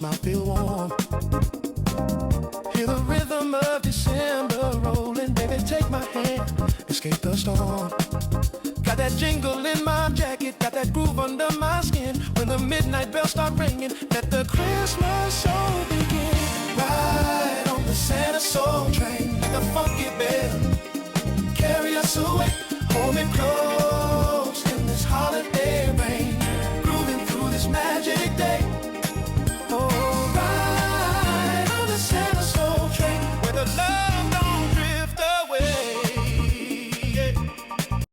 smile feel warm. Hear the rhythm of December rolling, baby, take my hand, escape the storm. Got that jingle in my jacket, got that groove under my skin. When the midnight bells start ringing, let the Christmas show begin. Ride on the Santa soul train, like a funky bell, carry us away, hold me close.